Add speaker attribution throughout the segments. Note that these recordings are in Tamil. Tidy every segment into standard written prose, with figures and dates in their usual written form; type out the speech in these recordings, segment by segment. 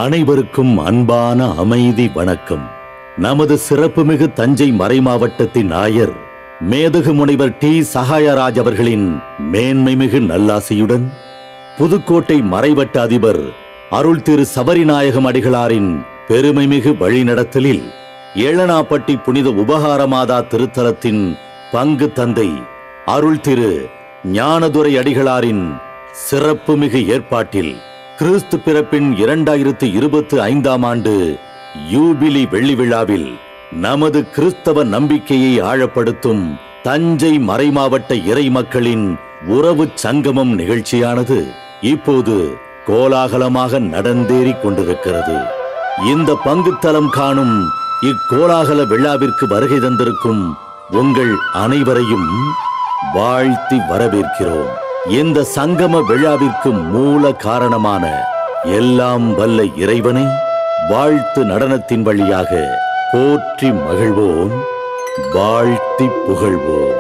Speaker 1: அனைவருக்கும் அன்பான அமைதி வணக்கம். நமது சிறப்புமிகு தஞ்சை மறைமாவட்டத்தின் ஆயர் மேதகு முனைவர் டி சகாயராஜ் அவர்களின் மேன்மைமிகு நல்லாசியுடன் புதுக்கோட்டை மறைவட்ட அதிபர் அருள் திரு சபரிநாயகம் அடிகளாரின் பெருமைமிகு வழிநடத்தலில் ஏளனாப்பட்டி புனித உபகாரமாதா திருத்தலத்தின் பங்கு தந்தை அருள் திரு ஞானதுரை அடிகளாரின் சிறப்புமிகு ஏற்பாட்டில் கிறிஸ்து பிறப்பின் 2025ஆம் ஆண்டு யூபிலி வெள்ளி விழாவில் நமது கிறிஸ்தவ நம்பிக்கையை ஆழப்படுத்தும் தஞ்சை மறைமாவட்ட இறை மக்களின் உறவு சங்கமம் நிகழ்ச்சியானது இப்போது கோலாகலமாக நடந்தேறிக் கொண்டிருக்கிறது. இந்த பங்குத்தலம் காணும் இக்கோலாகல விழாவிற்கு வருகை தந்திருக்கும் உங்கள் அனைவரையும் வாழ்த்தி வரவேற்கிறோம். இந்த சங்கம விழாவிற்கு மூல காரணமான எல்லாம் வல்ல இறைவனை வாழ்த்து நடனத்தின் வழியாக போற்றி மகிழ்வோம், வாழ்த்தி புகழ்வோம்.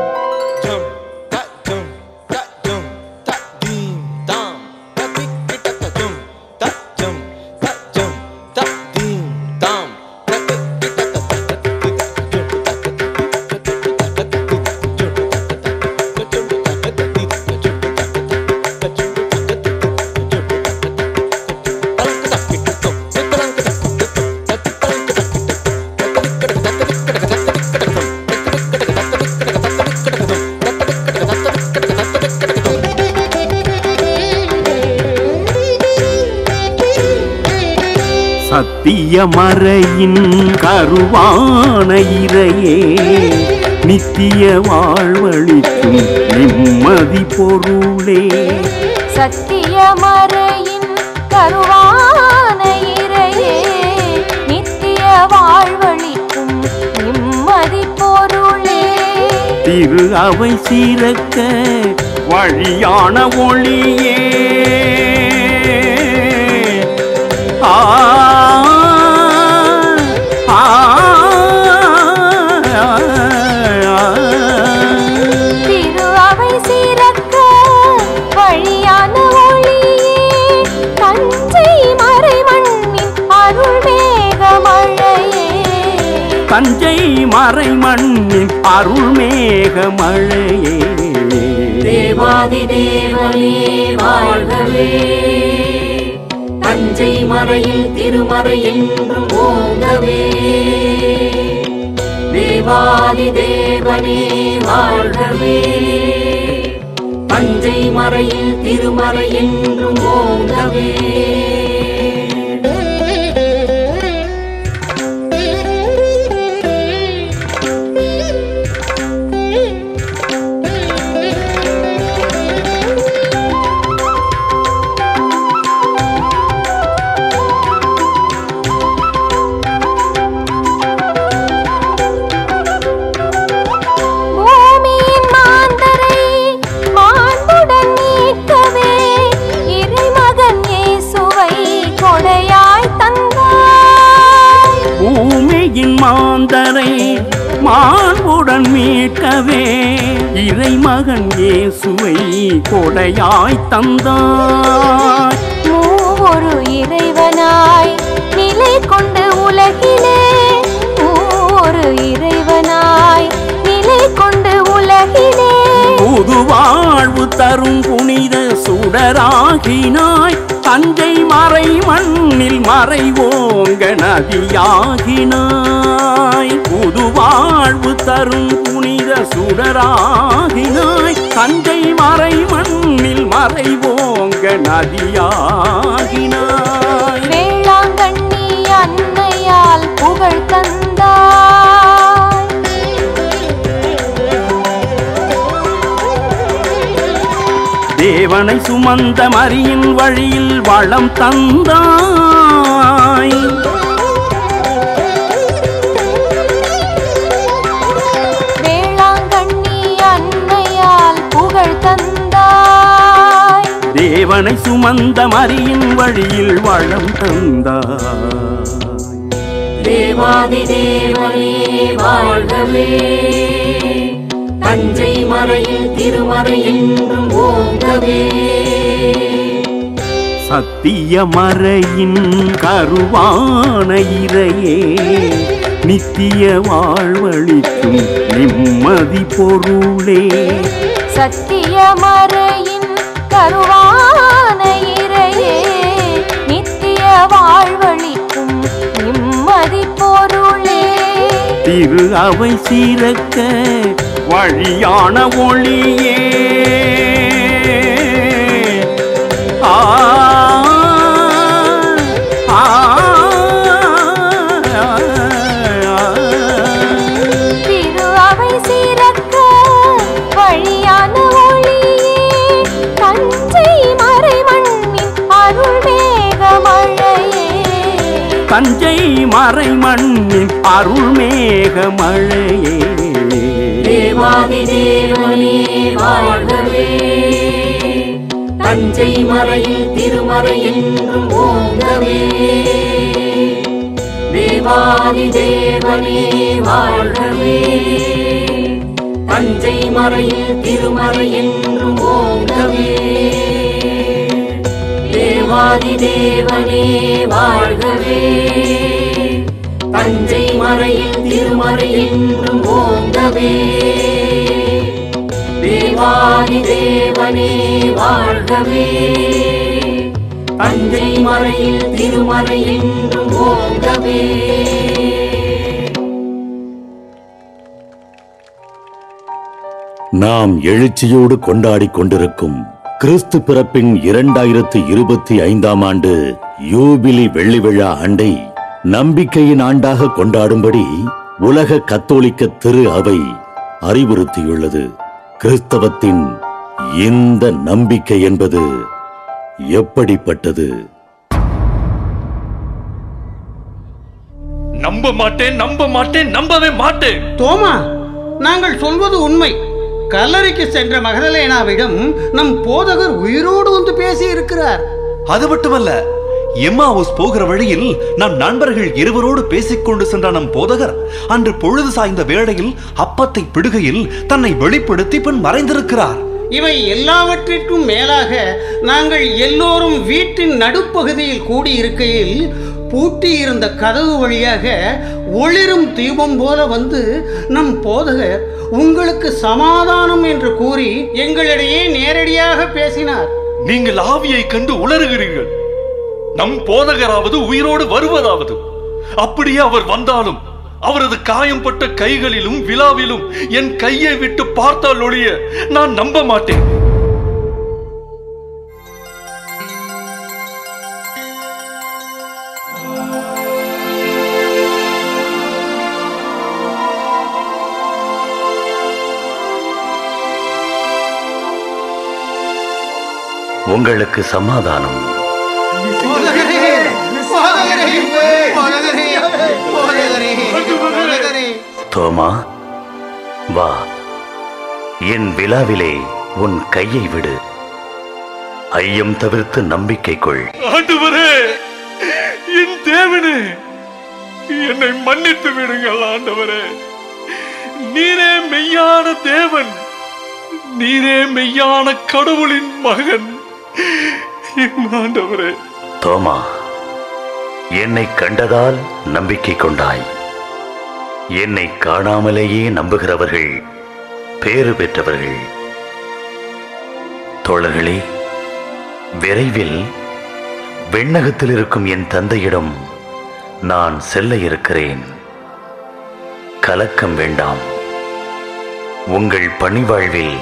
Speaker 2: சத்திய மறையின் கருவான இறையே, நித்திய வாழ்வழிக்கும் நிம்மதி பொருளே.
Speaker 3: சத்திய மறையின் கருவான இறையே, நித்திய வாழ்வழிக்கும் நிம்மதி பொருளே.
Speaker 2: திரு அவை சீரக்க வழியான ஒளியே.
Speaker 3: திரு அவை சீரக்க வழியான ஒளியே, தஞ்சை மறைமண்ணின் அருள் மேக மழையே.
Speaker 2: தஞ்சை மறைமண்ணின் அருள் மேக மழையே.
Speaker 4: தேவாதி தேவனே வாழ்கவே, தஞ்சை மறையில் திருமறை என்றும் ஓங்கவே. தேவாதி தேவனே வாழ்கவே, தஞ்சை மறையில் திருமறை என்றும் ஓங்கவே.
Speaker 2: மாந்தரை மாண்புடன் மீட்கவே இறை மகன் இயேசுவை கொடையாய் தந்தாய்.
Speaker 3: மூவொரு இறைவனாய் நிலை கொண்டு உலகிலே, மூவொரு இறைவனாய் நிலை கொண்டு உலகிலே.
Speaker 2: புது வாழ்வு தரும் புனித சுடராகினாய், தஞ்சை மறை மண்ணில் மறைவோங்க நதியாகினாய். புது வாழ்வு தரும் புனித சுடராகினாய், தஞ்சை மறை மண்ணில் மறைவோங்க நதியாகினாய்.
Speaker 3: வேளாங்கண்ணி அன்னையால் புகழ் தந்தாய்.
Speaker 2: தேவனை சுமந்த மரியின் வழியில் வளம் தந்தாய்.
Speaker 3: வேளாங்கண்ணி அன்னையால் புகழ் தந்தாய்.
Speaker 2: தேவனை சுமந்த மரியின் வழியில் வளம் தந்தாய்.
Speaker 4: தேவாதி தேவனே வாழ்கவே, தஞ்சை மறையில் திருமறை என்றும் ஓங்கவே.
Speaker 2: சத்தியமறையின் கருவான இறையே நித்திய வாழ்வழிக்கும் நிம்மதி பொருளே.
Speaker 3: சத்தியமறையின் கருவான இறையே நித்திய வாழ்வழிக்கும் நிம்மதி பொருளே.
Speaker 2: திரு அவை சீரக்க வழியான ஒளியே.
Speaker 3: திரு அவை சீரக்க வழியான ஒளியே. தஞ்சை மறைமண்ணின் அருள் மேக மழையே.
Speaker 2: தஞ்சை மறைமண்ணின் அருள் மேக மழையே.
Speaker 4: தேவாதி தேவனே வாழ்கவே. தஞ்சை மறையில் திருமறை என்றும் ஓங்கவே. தேவாதி தேவனே வாழ்கவே. தஞ்சை மறையில் திருமறை என்றும் ஓங்கவே. தேவாதி தேவனே வாழ்கவே. தஞ்சை மறையில் திருமறை என்றும் ஓங்கவே. தேவாதி தேவனே வாழ்கவே. தஞ்சை மறையில் திருமறை என்றும் ஓங்கவே.
Speaker 1: நாம் எழுச்சியோடு கொண்டாடிக் கொண்டிருக்கும் கிறிஸ்து பிறப்பின் 2025ஆம் ஆண்டு யூபிலி வெள்ளி விழா ஆண்டை நம்பிக்கையின் ஆண்டாக கொண்டாடும்படி உலக கத்தோலிக்க திரு அவை அறிவுறுத்தியுள்ளது. கிறிஸ்தவத்தின் இந்த நம்பிக்கை என்பது எப்படிப்பட்டது?
Speaker 5: நம்ப மாட்டேன், நம்ப மாட்டேன், நம்பவே மாட்டேன்.
Speaker 6: தோமா, நாங்கள் சொல்வது உண்மை. கல்லறைக்கு சென்ற மகதலேனாவிடம் நம் போதகர் உயிரோடு வந்து பேசி இருக்கிறார்.
Speaker 5: அது மட்டுமல்ல, எம்மாவுஸ் போகிற வழியில் நம் நண்பர்கள் இருவரோடு பேசிக்கொண்டு சென்ற நம் போதகர் அன்று பொழுது சாய்ந்த வேளையில் அப்பத்தை பிடுகையில் தன்னை வெளிப்படுத்தி பின் மறைந்திருக்கிறார்.
Speaker 6: இவை எல்லாவற்றிற்கும் மேலாக நாங்கள் எல்லோரும் வீட்டின் நடுப்பகுதியில் கூடியிருக்கையில் பூட்டியிருந்த கதவு வழியாக ஒளிரும் தீபம் போல வந்து நம் போதகர் உங்களுக்கு சமாதானம் என்று கூறி எங்களிடையே நேரடியாக பேசினார்.
Speaker 5: நீங்கள் ஆவியை கண்டு உளறுகிறீர்கள். நம் போதகராவது உயிரோடு வருவதாவது. அப்படியே அவர் வந்தாலும் அவரது காயம்பட்ட கைகளிலும் விழாவிலும் என் கையை விட்டு பார்த்தால் ஒழிய நான் நம்ப மாட்டேன்.
Speaker 1: உங்களுக்கு சமாதானம். தோமா, வா, என் விழாவிலே உன் கையை விடு. ஐயம் தவிர்த்து நம்பிக்கை கொள்.
Speaker 5: ஆண்டவரே, என் தேவனே, என்னை மன்னித்து விடுங்கள். ஆண்டவரே, நீரே மெய்யான தேவன், நீரே மெய்யான கடவுளின் மகன். ஆண்டவரே.
Speaker 1: தோமா, என்னை கண்டதால் நம்பிக்கை கொண்டாய். என்னை காணாமலேயே நம்புகிறவர்கள் பேறு பெற்றவர்கள். தோழர்களே, விரைவில் விண்ணகத்தில் இருக்கும் என் தந்தையிடம் நான் செல்ல இருக்கிறேன். கலக்கம் வேண்டாம். உங்கள் பணிவாழ்வில்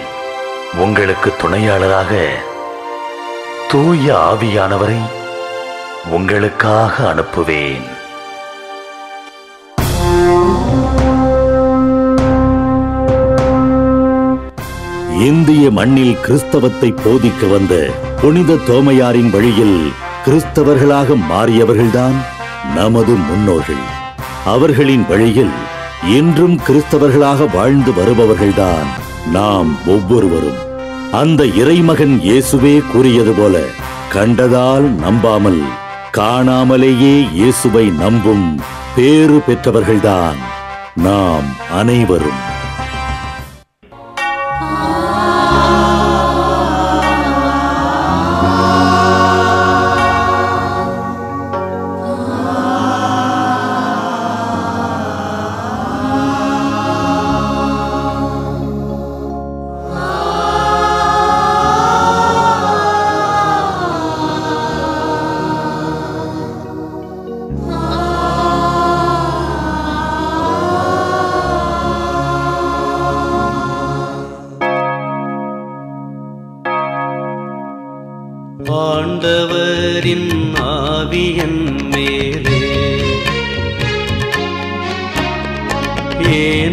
Speaker 1: உங்களுக்கு துணையாளராக தூய ஆவியானவரை உங்களுக்காக அனுப்புவேன். இந்திய மண்ணில் கிறிஸ்தவத்தை போதிக்க வந்த புனித தோமையாரின் வழியில் கிறிஸ்தவர்களாக மாறியவர்கள்தான் நமது முன்னோர்கள். அவர்களின் வழியில் இன்றும் கிறிஸ்தவர்களாக வாழ்ந்து வருபவர்கள்தான் நாம் ஒவ்வொருவரும். அந்த இறைமகன் இயேசுவே கூறியது போல, கண்டதால் நம்பாமல் காணாமலேயே இயேசுவை நம்பும் பேறு பெற்றவர்கள்தான் நாம் அனைவரும்.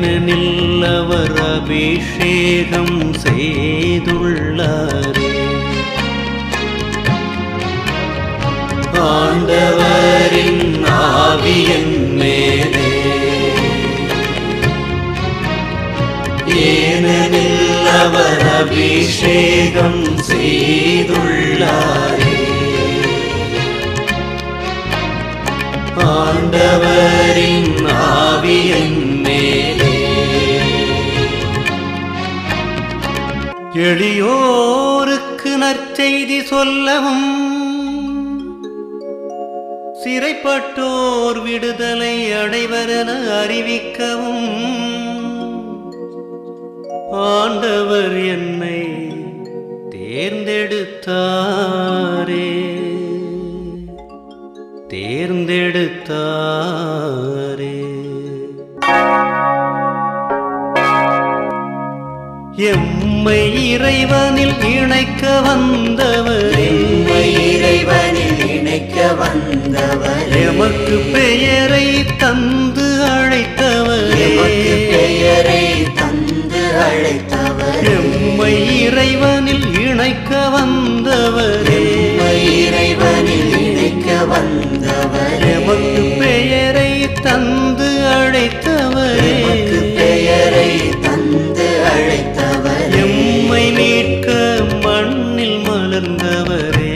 Speaker 7: ஏனெனில் அவர் அபிஷேகம் செய்துள்ளாரே. ஆண்டவரின் ஆவியின் மேலே, ஏனெனில் அவர் அபிஷேகம் செய்துள்ளாரே. ஆண்டவரின் ஆவியின் மேலே. எளியோருக்கு நற்செய்தி சொல்லவும், சிறைப்பட்டோர் விடுதலை அடைவரென அறிவிக்கவும் ஆண்டவர் என்னை தேர்ந்தெடுத்தாரே. எம்மை இறைவனில் இணைக்க வந்தவரே, எமக்கு பெயரை தந்து அழைத்தவரே, எம்மை இறைவனில் இணைக்க வந்தவரே, எமக்கு பெயரை தந்து அழைத்தவரே, எம்மை மீட்க மண்ணில் மலர்ந்தவரே,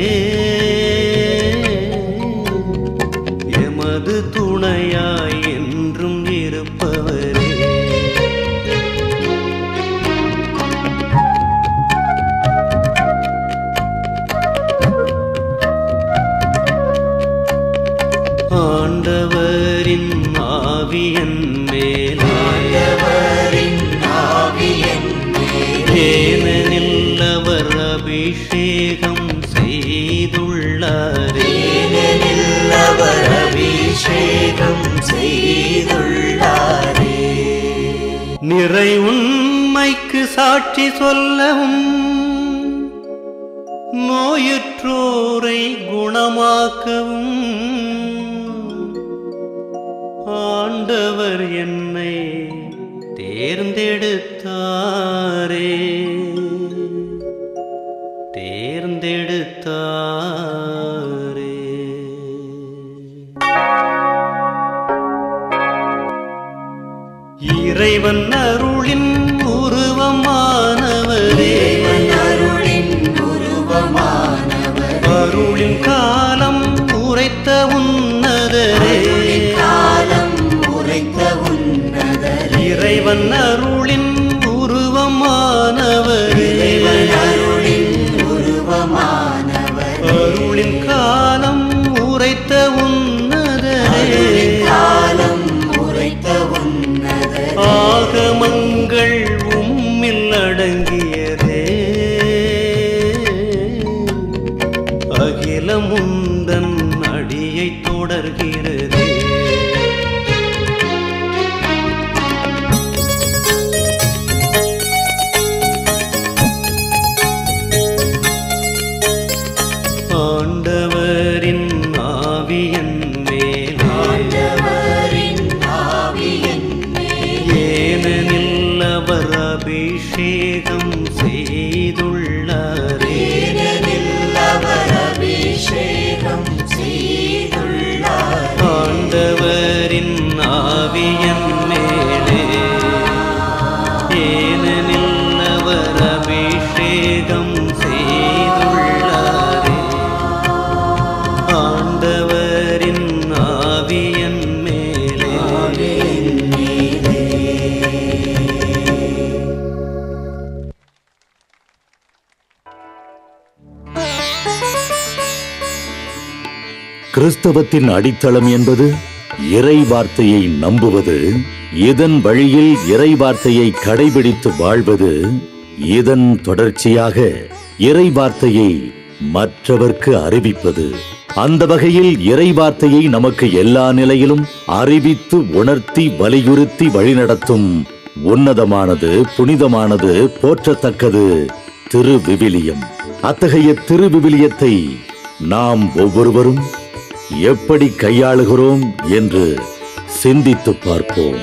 Speaker 7: எமது துணையாய் என்றும் இருப்பவரே. ஆண்டவரின் ஆவியின் மேலே, ஏனெனில் அவர் அபிஷேகம் செய்துள்ளாரே. நிறை உண்மைக்கு சாட்சி சொல்லவும், நோயுற்றோரை குணமாக்கவும் ஆண்டவர் என்னை தேர்ந்தெடுத்தாரே. இறைவன் அருளின் உருவமானவரே, அருளின் காலம் உரைத்த உன்னதரே, இறைவன் அருளின் உருவமானவரே, அருளின் காலம் உரைத்த உன்னதரே, ஆகமங்கள் உம்மில் அடங்கியதே, அகிலம் உந்தன் அடியை தொடர்கிறதே. ஆண்டவரின் ஆவியின் மேலே, ஏனெனில் அவர் அபிஷேகம் செய்துள்ளாரே. ஆண்டவரின் ஆவியின் மேலே, ஏனெனில் அவர் அபிஷேகம் செய்துள்ளாரே. ஆண்டவரின் ஆவியின் மேலே.
Speaker 1: கிறிஸ்தவத்தின் அடித்தளம் என்பது இறை வார்த்தையை நம்புவது, இதன் வழியில் இறை வார்த்தையை கடைபிடித்து வாழ்வது, இதன் தொடர்ச்சியாக இறை வார்த்தையை மற்றவர்க்கு அறிவிப்பது. அந்த வகையில் இறை வார்த்தையை நமக்கு எல்லா நிலையிலும் அறிவித்து உணர்த்தி வலியுறுத்தி வழிநடத்தும் உன்னதமானது, புனிதமானது, போற்றத்தக்கது திருவிவிலியம். அத்தகைய திருவிவிலியத்தை நாம் ஒவ்வொருவரும் எப்படி கையாளுகிறோம் என்று சிந்தித்து பார்ப்போம்.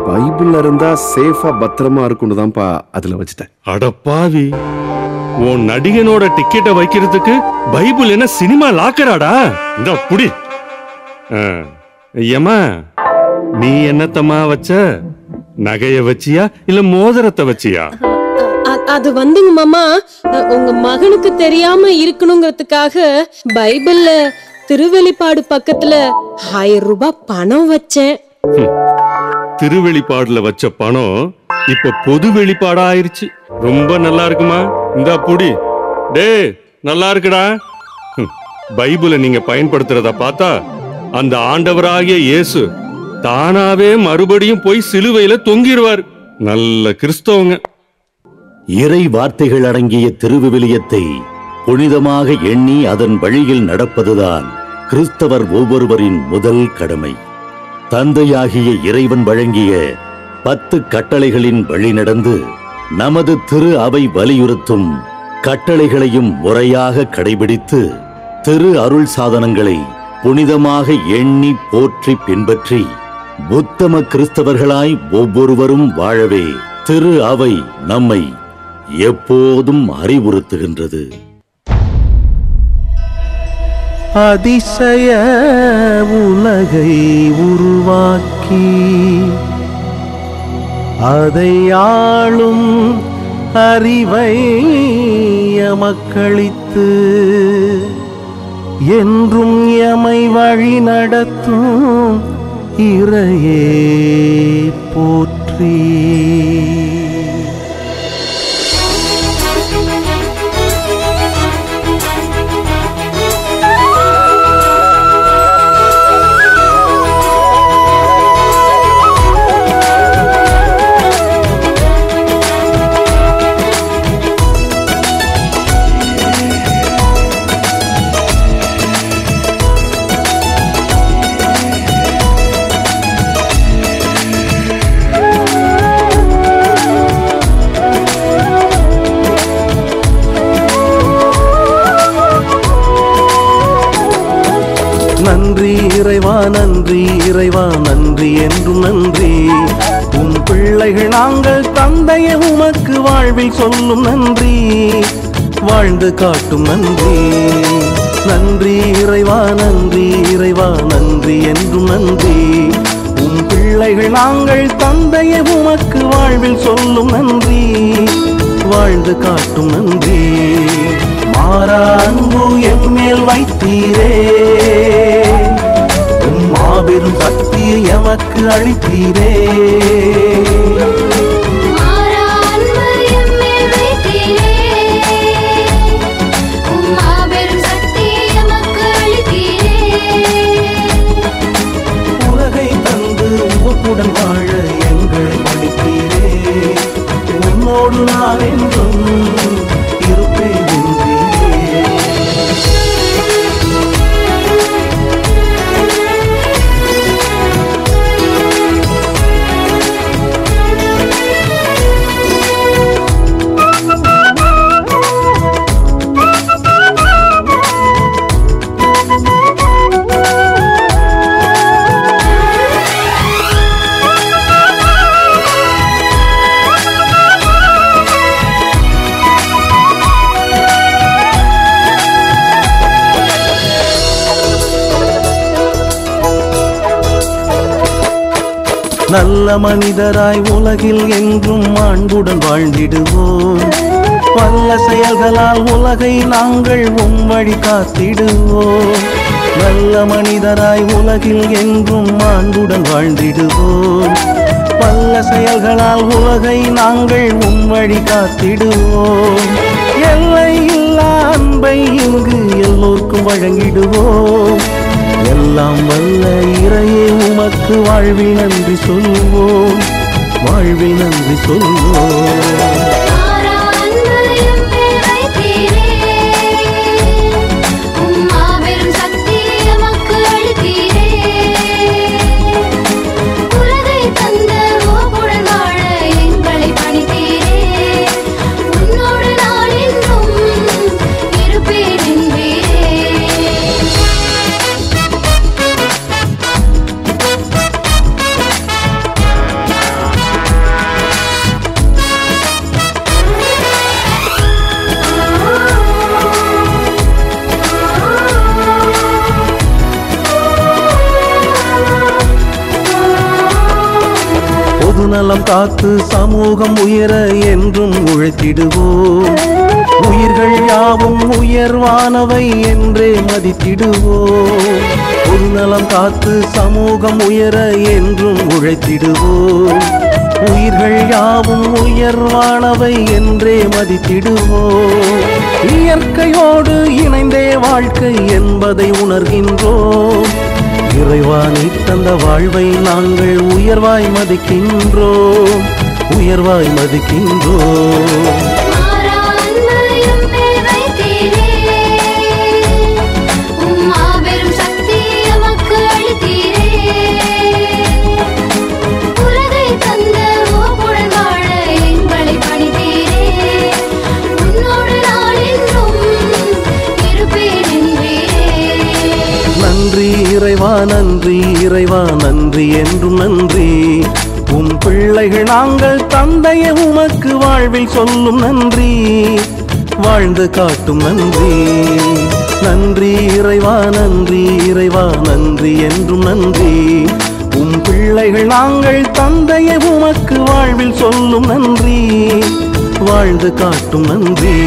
Speaker 8: பைபிள்ல இருந்தா சேஃபா பத்திரமா இருக்கும்னு தான்ப்பா அதுல வச்சுட்டேன்.
Speaker 9: அடப்பாவி, உன் நடிகனோட டிக்கெட்டை வைக்கிறதுக்கு பைபிள் என்ன சினிமா லாக்கராடா? இந்த புடி. ஏமா, நீ என்னத்தம்மா வச்ச? நகைய வச்சியா இல்ல மோதிரத்தை வச்சியா?
Speaker 10: அது வந்துங்க மாமா, உங்க மகனுக்கு தெரியாம இருக்கணுங்கிறதுக்காக பைபிள்ல திருவெளிப்பாடு பக்கத்துல 1000 ரூபாய் பணம் வச்சேன்.
Speaker 9: திருவெளிப்பாடுல வச்ச பணம் இப்ப பொது வெளிப்பாடா ஆயிருச்சு. ரொம்ப நல்லா இருக்குமா? இந்த புடி. டே, நல்லா இருக்குடா. பைபிளை நீங்க பயன்படுத்துறத பார்த்தா அந்த ஆண்டவராகிய இயேசு தானாவே மறுபடியும் போய் சிலுவையில தொங்கிடுவார். நல்ல கிறிஸ்தவங்க.
Speaker 1: இறை வார்த்தைகள் அடங்கிய திருவிவிலியத்தை புனிதமாக எண்ணி அதன் வழியில் நடப்பதுதான் கிறிஸ்தவர் ஒவ்வொருவரின் முதல் கடமை. தந்தையாகிய இறைவன் வழங்கிய 10 கட்டளைகளின் வழி நடந்து நமது திரு அவை வலியுறுத்தும் கட்டளைகளையும் முறையாக கடைபிடித்து திரு அருள் சாதனங்களை புனிதமாக எண்ணி போற்றி பின்பற்றி உத்தம கிறிஸ்தவர்களாய் ஒவ்வொருவரும் வாழவே திரு அவை நம்மை எப்போதும் அறிவுறுத்துகின்றது.
Speaker 7: அதிசய உலகை உருவாக்கி அதை ஆளும் அறிவை எமக்களித்து என்றும் எமை வழி நடத்தும் இறையே போற்றி. நன்றி இறைவா, நன்றி இறைவா, நன்றி என்றும் நன்றி. உம் பிள்ளைகள் நாங்கள் தந்தையே உமக்கு வாழ்வில் சொல்லும் நன்றி, வாழ்ந்து காட்டும் நன்றி. நன்றி இறைவா, நன்றி இறைவா, நன்றி என்றும் நன்றி. உம் பிள்ளைகள் நாங்கள் தந்தையே உமக்கு வாழ்வில் சொல்லும் நன்றி, வாழ்ந்து காட்டும் நன்றி. மாறா அன்பு என் மேல் வைத்தீரே, மாபெரும் சக்தியை எமக்கு அளித்தீரே. உலகை தந்து உவப்புடன் வாழ எங்களை அளித்தீரே. உன்னோடு நான் என்றும் இருப்பேன். நல்ல மனிதராய் உலகில் என்றும் மாண்புடன் வாழ்ந்திடுவோம். வல்ல செயல்களால் உலகை நாங்கள் உம் வழி காத்திடுவோம். நல்ல மனிதராய் உலகில் என்றும் மாண்புடன் வாழ்ந்திடுவோம். வல்ல செயல்களால் உலகை நாங்கள் உம் வழி காத்திடுவோம். எல்லை இல்லா அன்பை இங்கு எல்லோருக்கும் வழங்கிடுவோம். எல்லாம் வல்ல இறையே உமக்கு வாழ்வில் நன்றி சொல்வோம், வாழ்வில் நன்றி சொல்வோம்.
Speaker 11: நலம் காத்து சமூகம் உயர என்றும் உழைத்திடுவோம். உயிர்கள் யாவும் உயர்வானவை என்றே மதித்திடுவோம். பொதுநலம் காத்து சமூகம் உயர என்றும் உழைத்திடுவோம். உயிர்கள் யாவும் உயர்வானவை என்றே மதித்திடுவோம். இயற்கையோடு இணைந்தே வாழ்க்கை என்பதை உணர்கின்றோம். இறைவா நீ தந்த வாழ்வை நாங்கள் உயர்வாய் மதிக்கின்றோம், உயர்வாய் மதிக்கின்றோம். நன்றி இறைவா நன்றி இறைவா நன்றி என்றும் நன்றி. உம் பிள்ளைகள் நாங்கள் தந்தைய உமக்கு வாழ்வில் சொல்லும் நன்றி, வாழ்ந்து காட்டும் நன்றி. நன்றி இறைவா நன்றி இறைவா நன்றி என்றும் நன்றி. உம் பிள்ளைகள் நாங்கள் தந்தைய உமக்கு வாழ்வில் சொல்லும் நன்றி, வாழ்ந்து காட்டும் நன்றி.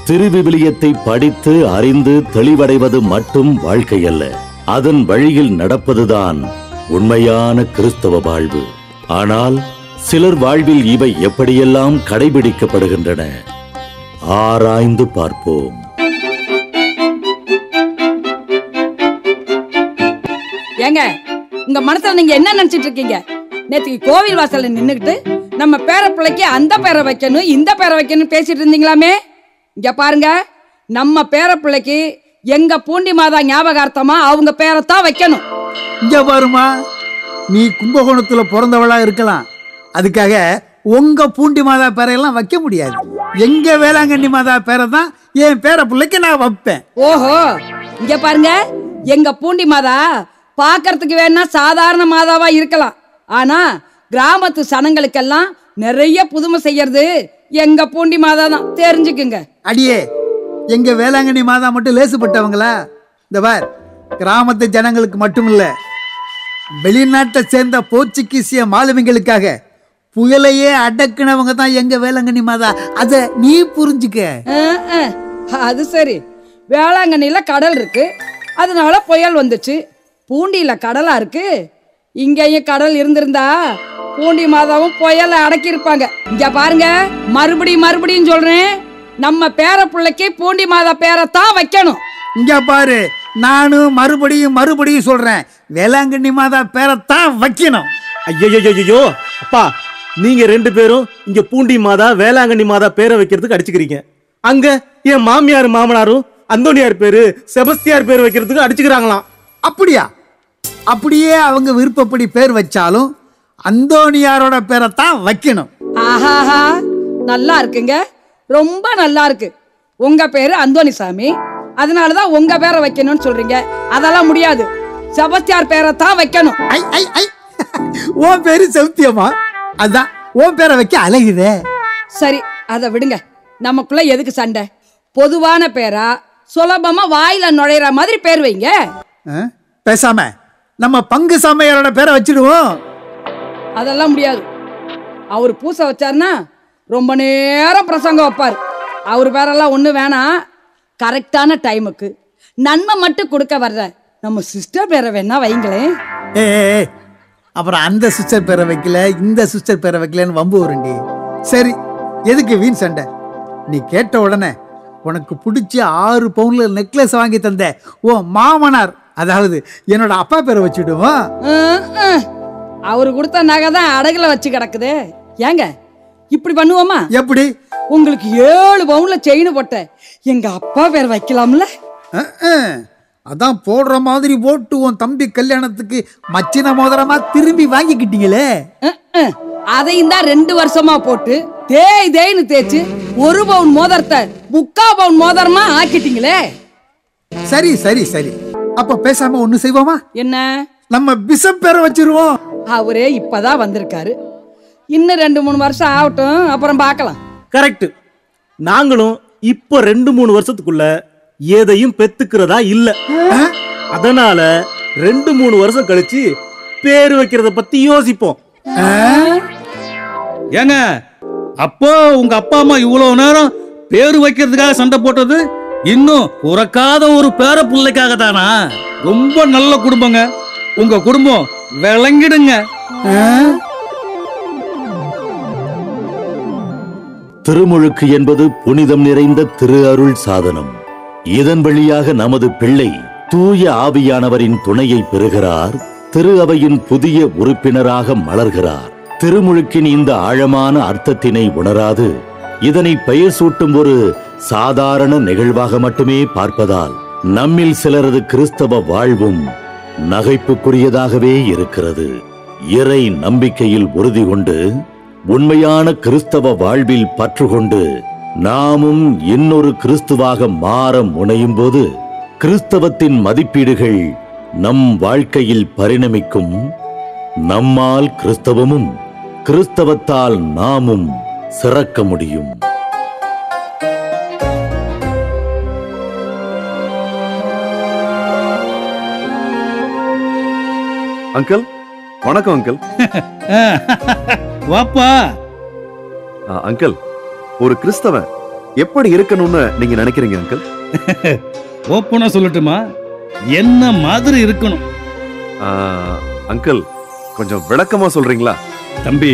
Speaker 1: திருவிவிலியத்தை படித்து அறிந்து தெளிவடைவது மட்டும் வாழ்க்கையல்ல, அதன் வழியில் நடப்பதுதான் உண்மையான கிறிஸ்தவ வாழ்வு. ஆனால் சிலர் வாழ்வில் இவை எப்படியெல்லாம் கடைபிடிக்கப்படுகின்றன, ஆராய்ந்து பார்ப்போம்.
Speaker 4: ஏங்க, உங்க மனசுல நீங்க என்ன நினைச்சிட்டு இருக்கீங்க? நேற்றுக்கு கோவில் வாசல்ல நின்னுகிட்டு நம்ம பேர பிள்ளைக்கு அந்த பேரை வைக்கணும் இந்த பேரை வைக்கணும் பேசிட்டு இருந்தீங்களாமே. இங்க பாருங்க, நம்ம பேர பிள்ளைக்கு எங்க பூண்டி மாதா ஞாபகார்த்தமா அவங்க பேரைத்தான் வைக்கணும்.
Speaker 12: இங்க பாருமா, நீ கும்பகோணத்துல பிறந்தவளா இருக்கலாம், அதுக்காக உங்க பூண்டி மாதா பேரையெல்லாம் வைக்க முடியாது. எங்க வேளாங்கண்ணி மாதா பேரை தான் என் பேர பிள்ளைக்கு நான் வைப்பேன்.
Speaker 4: ஓஹோ, இங்க பாருங்க, எங்க பூண்டி மாதா பாக்கிறதுக்கு வேணா சாதாரண மாதாவா இருக்கலாம், ஆனா கிராமத்து சனங்களுக்கெல்லாம் நிறைய புதுமை செய்யறது எங்க பூண்டி மாதா தான், தெரிஞ்சுக்குங்க.
Speaker 12: அடியே, எங்க வேளாங்கண்ணி மாதா மட்டும் லேசுப்பட்டவங்களா? இந்த பார், கிராமத்து ஜனங்களுக்கு மட்டும் இல்ல, வெளிநாட்டை சேர்ந்த போர்ச்சுகீசிய மாலுமிகளுக்காக புயலையே அடக்குனவங்க தான் எங்க வேளாங்கண்ணி மாதா. அத நீ புரிஞ்சுக்க.
Speaker 4: அது சரி, வேளாங்கண்ணில கடல் இருக்கு, அதனால புயல் வந்துச்சு. பூண்டியில கடலா இருக்கு, இங்கேயும் கடல் இருந்திருந்தா பூண்டி மாதாவும் புயலை அடக்கி இருப்பாங்க. இங்க பாருங்க, மறுபடியும் சொல்றேன், நம்ம பேர பிள்ளைக்கு பூண்டி மாதா பேரைத்தான் வைக்கணும்.
Speaker 12: இங்க பாரு, நானும் மறுபடியும் சொல்றேன், வேளாங்கண்ணி மாதா பேரைத்தான் வைக்கணும்.
Speaker 13: ஐயோ அப்பா, நீங்க ரெண்டு பேரும் இங்க பூண்டி மாதா வேளாங்கண்ணி மாதா பேரை வைக்கிறதுக்கு அடிச்சுக்கிறீங்க. அங்க என் மாமியார் மாமனாரும் அந்தோனியார் பேரு செபஸ்தியார் பேர் வைக்கிறதுக்கு அடிச்சுக்கிறாங்களாம்.
Speaker 12: அப்படியா? அப்படியே அவங்க விருப்பப்படி பேர் வச்சாலும் அந்தோனியாரோட பேரை தான் வைக்கணும்.
Speaker 4: ஆஹாஹா, நல்லா இருக்குங்க, ரொம்ப நல்லா இருக்கு. உங்க பேரு அந்தோனிசாமி, அதனாலதான் உங்க பேரை வைக்கணும்னு சொல்றீங்க. அதெல்லாம் முடியாது, செபஸ்தியார் பேரை தான் வைக்கணும்.
Speaker 12: உன் பேரு செவத்தியம்மா, அதான் உன் பேரை வைக்க அழகுதே.
Speaker 4: சரி, அதை விடுங்க, நமக்குள்ள எதுக்கு சண்டை? பொதுவான பேரா சுலபமா வாயில நுழையிற மாதிரி பேர் வைங்க.
Speaker 12: பேசாம நம்ம பங்கு சமையலோட பேரை வச்சிடுவோம்.
Speaker 4: அதெல்லாம் முடியாது. அவர் பூசை வச்சாருன்னா ரொம்ப நேரம் பிரசங்கம் வைப்பார். அவர் பேரெல்லாம் ஒண்ணு வேணாம், கரெக்டான டைமுக்கு நன்மை மட்டும் கொடுக்க வர்ற நம்ம சிஸ்டர் பேரை வேணா வைங்களேன்.
Speaker 12: அப்புறம் அந்த சிஸ்டர் பேரை வைக்கல, இந்த சிஸ்டர் பேரை வைக்கலன்னு வம்பு வருண்டி. சரி, எதுக்கு வீண் சண்டை? நீ கேட்ட உடனே உனக்கு பிடிச்ச 6 பவுன்ல நெக்லஸ் வாங்கி தந்த ஓ மாமனார், அதாவது என்னோட அப்பா பேரை வச்சுடுவோம்.
Speaker 4: அவரு கொடுத்த நகை தான் அடகுல வச்சு கிடக்குது. ஏங்க இப்படி பண்ணுவோமா?
Speaker 12: எப்படி?
Speaker 4: உங்களுக்கு 7 பவுன்ல செயின் போட்ட எங்க அப்பா பேர் வைக்கலாம்ல?
Speaker 12: அதான் போடுற மாதிரி போட்டு உன் தம்பி கல்யாணத்துக்கு மச்சின மோதிரமா திரும்பி வாங்கிக்கிட்டீங்களே.
Speaker 4: அதையும் தான் 2 வருஷமா போட்டு தேய்னு தேய்ச்சு 1 பவுன் மோதிரத்தை 3/4 பவுன் மோதிரமா ஆக்கிட்டீங்களே.
Speaker 12: சரி சரி சரி, அப்ப பேசாம ஒண்ணு செய்வோமா?
Speaker 4: என்ன?
Speaker 12: நம்ம பிஷப் பேரை வச்சிருவோம்.
Speaker 4: அவரே இப்பதான் வந்திருக்காரு, இன்னும் 2-3 வருஷம் ஆகட்டும், அப்புறம் பார்க்கலாம்.
Speaker 13: கரெக்ட். நாங்களும் இப்போ 2-3 வருஷத்துக்குள்ள எதையும் பெத்துக்கிறதா இல்ல. அதனால 2-3 வருஷம் கழிச்சு பேரு வைக்கிறத பத்தி யோசிப்போம்.
Speaker 14: ஏங்க, அப்போ உங்க அப்பா அம்மா இவ்வளவு நேரம் பேரு வைக்கிறதுக்காக சண்டை போட்டது இன்னும் பிறக்காத ஒரு பேர பிள்ளைக்காக தானா? ரொம்ப நல்ல குடும்பங்க உங்க குடும்பம், விளங்கிடுங்க.
Speaker 1: திருமுழுக்கு என்பது புனிதம் நிறைந்த திரு அருள் சாதனம். இதன் வழியாக நமது பிள்ளை தூய ஆவியானவரின் துணையை பெறுகிறார், திரு அவையின் புதிய உறுப்பினராக மலர்கிறார். திருமுழுக்கின் இந்த ஆழமான அர்த்தத்தினை உணராது இதனை பெயர் சூட்டும் ஒரு சாதாரண நிகழ்வாக மட்டுமே பார்ப்பதால் நம்மில் சிலரது கிறிஸ்தவ வாழ்வும் நகைப்புக்குரியதாகவே இருக்கிறது. இறை நம்பிக்கையில் உறுதி கொண்டு உண்மையான கிறிஸ்தவ வாழ்வில் பற்றுக்கொண்டு நாமும் இன்னொரு கிறிஸ்துவாக மாற முனையும் போது கிறிஸ்தவத்தின் மதிப்பீடுகள் நம் வாழ்க்கையில் பரிணமிக்கும். நம்மால் கிறிஸ்தவமும் கிறிஸ்தவத்தால் நாமும் சிறக்க முடியும்.
Speaker 8: அங்கிள் வணக்கம். அங்கிள்
Speaker 14: வாப்பா.
Speaker 8: அங்கிள், ஒரு கிறிஸ்தவன் எப்படி இருக்கணும்னு நீங்க நினைக்கிறீங்க அங்கிள்?
Speaker 14: ஓப்பனா சொல்லட்டுமா, என்ன மாதிரி இருக்கணும்?
Speaker 8: அங்கிள், கொஞ்சம் விளக்கமா சொல்றீங்களா?
Speaker 14: தம்பி,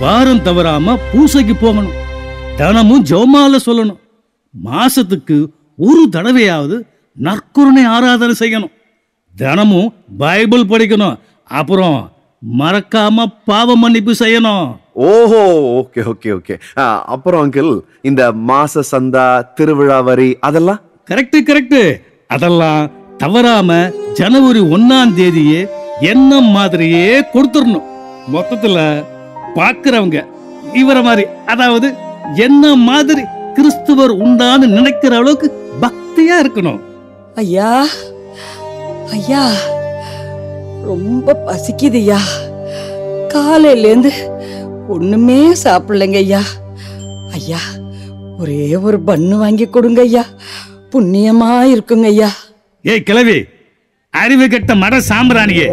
Speaker 14: வாரம் தவறாம பூசைக்கு போகணும், தினமும் ஜெபமாலை சொல்லணும், மாசத்துக்கு ஒரு தடவையாவது நற்கருணை ஆராதனை செய்யணும், தினமும் பைபிள் படிக்கணும், அப்புறம் மறக்காம பாவ மன்னிப்பு செய்யணும்.
Speaker 8: ஓஹோ, ஓகே ஓகே ஓகே. அப்புறம் அங்கிள், இந்த மாச சந்தா, திருவிழா வரி அதெல்லாம்?
Speaker 14: Correct correct. அதெல்லாம் தவறாம ஜனவரி 1ஆம் தேதியே என்ன மாதிரியே கொடுத்துடணும். மொத்தத்துல பாக்குறவங்க இவர மாதிரி, அதாவது என்ன மாதிரி கிறிஸ்துவர் உண்டான்னு நினைக்கிற அளவுக்கு பக்தியா இருக்கணும்.
Speaker 4: ஐயா ஐயா, ரொம்ப பசிக்குது ஐயா, காலையிலேருந்து ஒண்ணுமே சாப்பிடலைங்க ஐயா. ஐயா, ஒரே ஒரு பன்னு வாங்கி கொடுங்க ஐயா, புண்ணியமா இருக்குங்க ஐயா.
Speaker 14: ஏய் கிழவி, அறிவு கெட்ட மட சாம்பிராணியே,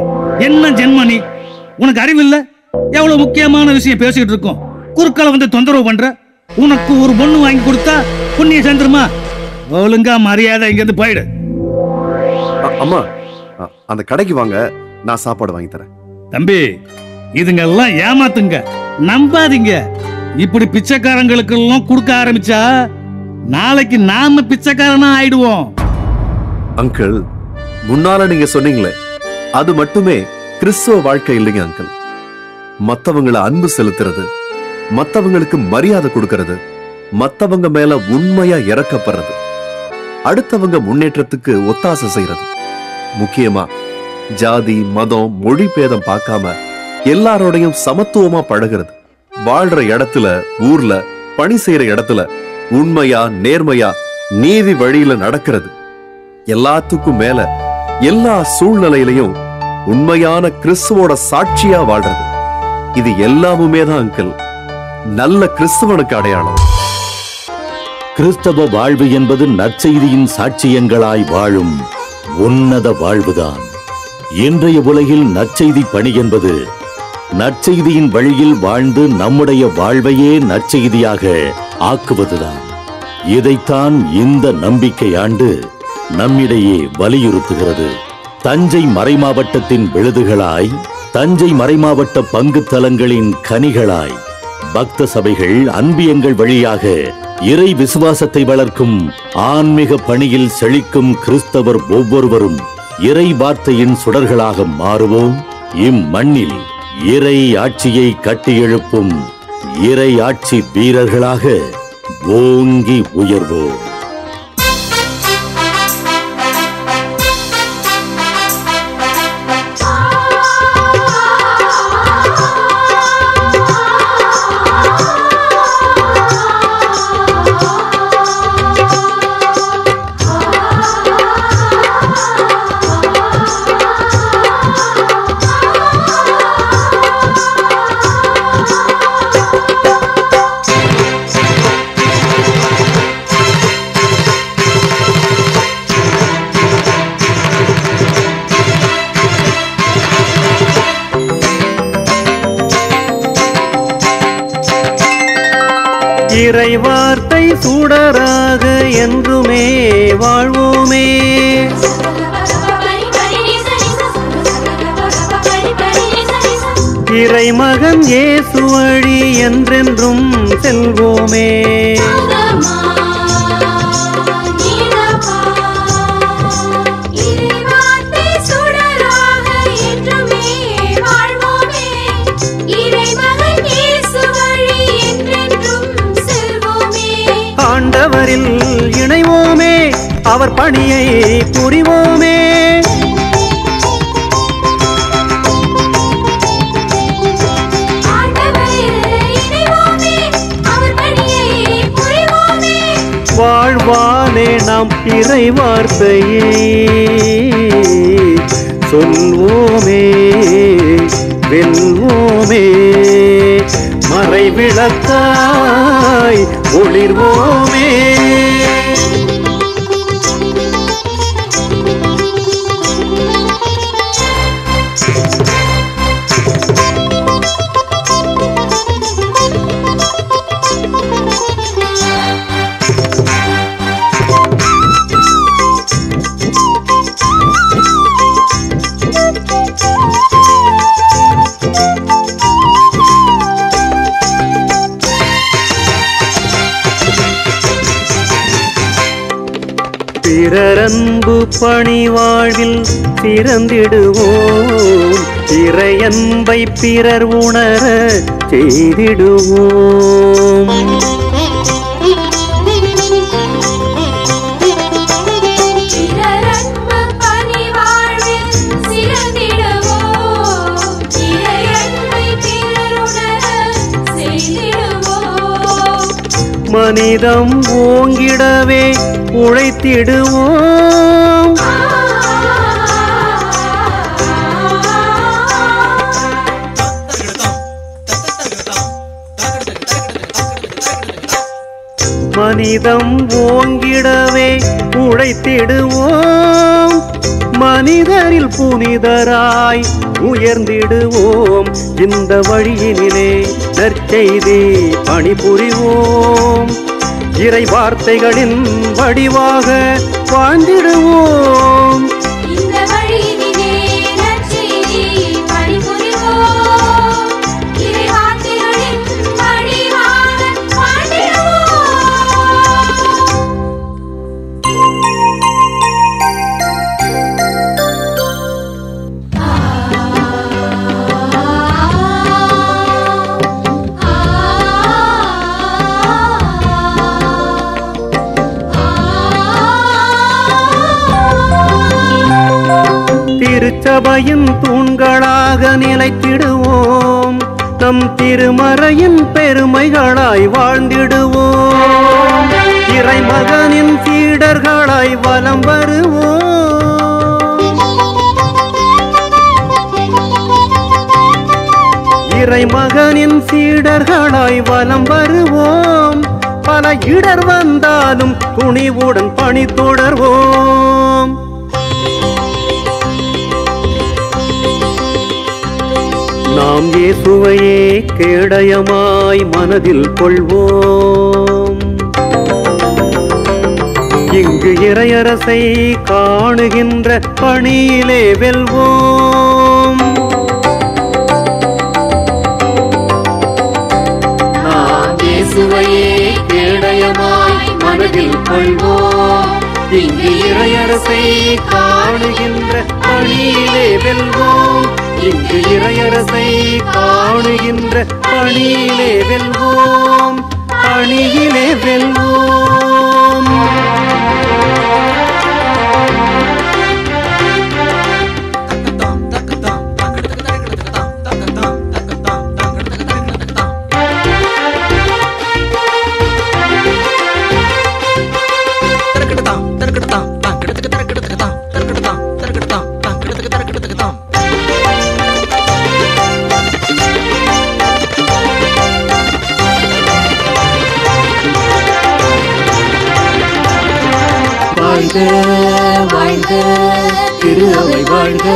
Speaker 14: என்ன ஜென்மனி, உனக்கு அறிவு இல்ல? எவ்வளவு முக்கியமான விஷயம் பேசிட்டு இருக்கோம், குறுக்களை வந்து தொந்தரவு பண்ற. உனக்கு ஒரு பொண்ணு வாங்கி கொடுத்தா புண்ணிய சேர்ந்துருமா? ஒழுங்கா மரியாதை இங்க இருந்து போயிடு.
Speaker 8: அம்மா, அந்த கடைக்கு வாங்க, நான் சாப்பாடு வாங்கி தரேன்.
Speaker 14: தம்பி, இதுங்க எல்லாம் ஏமாத்துங்க, நம்பாதீங்க. இப்படி பிச்சைக்காரங்களுக்கு எல்லாம் கொடுக்க ஆரம்பிச்சா நாளைக்கு நாம பிச்சைக்காரனா ஆயிடுவோம்.
Speaker 8: அங்கிள், முன்னால நீங்க சொன்னீங்களே, அது மட்டுமே கிறிஸ்துவ வாழ்க்கை இல்லைங்க அங்கிள். மத்தவங்களை அன்பு செலுத்துறது, மத்தவங்களுக்கு மரியாதை கொடுக்கறது, மத்தவங்க மேல உண்மையா இறக்கப்படுறது, அடுத்தவங்க முன்னேற்றத்துக்கு ஒத்தாசை செய்யறது, முக்கியமா ஜாதி மதம் மொழி பேதம் பார்க்காம எல்லாரோடையும் சமத்துவமா பழகிறது, வாழ்ற இடத்துல ஊர்ல பணி செய்யற இடத்துல உண்மையா நேர்மையா நீதி வழியில நடக்கிறது, எல்லாத்துக்கும் மேல எல்லா சூழ்நிலையிலையும் உண்மையான கிறிஸ்துவோட சாட்சியா வாழ்றது, இது எல்லாமுமே தான் அங்கிள் நல்ல கிறிஸ்துவனுக்கு அடையாளம்.
Speaker 1: கிறிஸ்தவ வாழ்வு என்பது நற்செய்தியின் சாட்சியங்களாய் வாழும் உன்னத வாழ்வுதான். இன்றைய உலகில் நற்செய்தி பணி என்பது நற்செய்தியின் வழியில் வாழ்ந்து நம்முடைய வாழ்வையே நற்செய்தியாக ஆக்குவதுதான். இதைத்தான் இந்த நம்பிக்கை ஆண்டு நம்மிடையே வலியுறுத்துகிறது. தஞ்சை மறைமாவட்டத்தின் விழுதுகளாய், தஞ்சை மறைமாவட்ட பங்கு தலங்களின் கனிகளாய் பக்த சபைகள் அன்பியங்கள் வழியாக இறை விசுவாசத்தை வளர்க்கும் ஆன்மீக பணியில் செழிக்கும் கிறிஸ்தவர் ஒவ்வொருவரும் இறை வார்த்தையின் சுடர்களாக மாறுவோம். இம்மண்ணில் இறை ஆட்சியை கட்டியெழுப்பும் இறை ஆட்சி வீரர்களாக ஓங்கி உயர்வோம்.
Speaker 11: இறை வார்த்தை சுடராக என்றுமே வாழ்வோமே. இறை மகன் இயேசு வழி என்றென்றும் செல்வோமே. ஆண்டவரில் இணைவோமே, அவர் பணியை புரிவோமே. வாழ்வானே நாம் இறை வார்த்தையை சொல்வோமே, வெல்வோமே. மறைவிளக்காய் ஒளிர்வோமே. பிறரன்பு பணி வாழ்வில் சிறந்திடுவோம், இறையன்பை பிறர் உணர செய்திடுவோம். மனிதம் ஓங்கிடவே உழைத்திடுவோம். மனிதம் ஓங்கிடவே உழைத்திடுவோம். மனிதரில் புனிதராய் உயர்ந்திடுவோம். இந்த வழியினிலே நற்செய்தி பணிபுரிவோம். இறை வார்த்தைகளின் வடிவாக வாழ்ந்திடுவோம். திருச்சபையின் தூண்களாக நிலைத்திடுவோம். நம் திருமறையின் பெருமைகளாய் வாழ்ந்திடுவோம். இறைமகனின் சீடர்களாய் வலம் வருவோம். இறைமகனின் சீடர்களாய் வலம் வருவோம். பல இடர் வந்தாலும் துணிவுடன் பணி தொடர்வோம். நாம் இயேசுவையே கேடயமாய் மனதில் கொள்வோம். இங்கு இறையரசை காணுகின்ற பணியிலே வெல்வோம். நாம் இயேசுவையே கேடயமாய் மனதில் கொள்வோம். இங்கு இறையரசை காணுகின்ற பணியிலே வெல்வோம். இங்கு இறையரசை காணுகின்ற பணியிலே வெல்வோம். பணியிலே வெல்வோம். வாழ்க வாழ்க திரு அவை வாழ்க.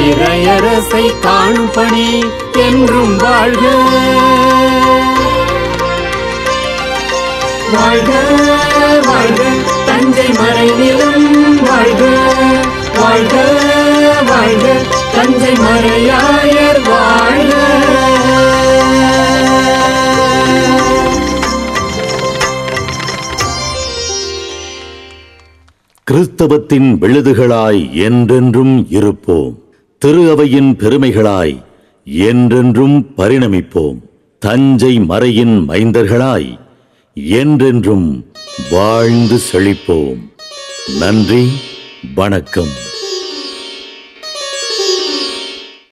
Speaker 11: இறையர அரசை காணும் பணி என்றும் வாழ்க. வாழ்க வாழ்க தஞ்சை மறைநிலம் வாழ்க. வாழ்க வாழ்க தஞ்சை மறையாயர் வாழ்க.
Speaker 1: கிறிஸ்தவத்தின் விழுதுகளாய் என்றென்றும் இருப்போம். திரு அவையின் பெருமைகளாய் என்றென்றும் பரிணமிப்போம். தஞ்சை மறையின் மைந்தர்களாய் என்றென்றும் வாழ்ந்து செழிப்போம். நன்றி, வணக்கம்.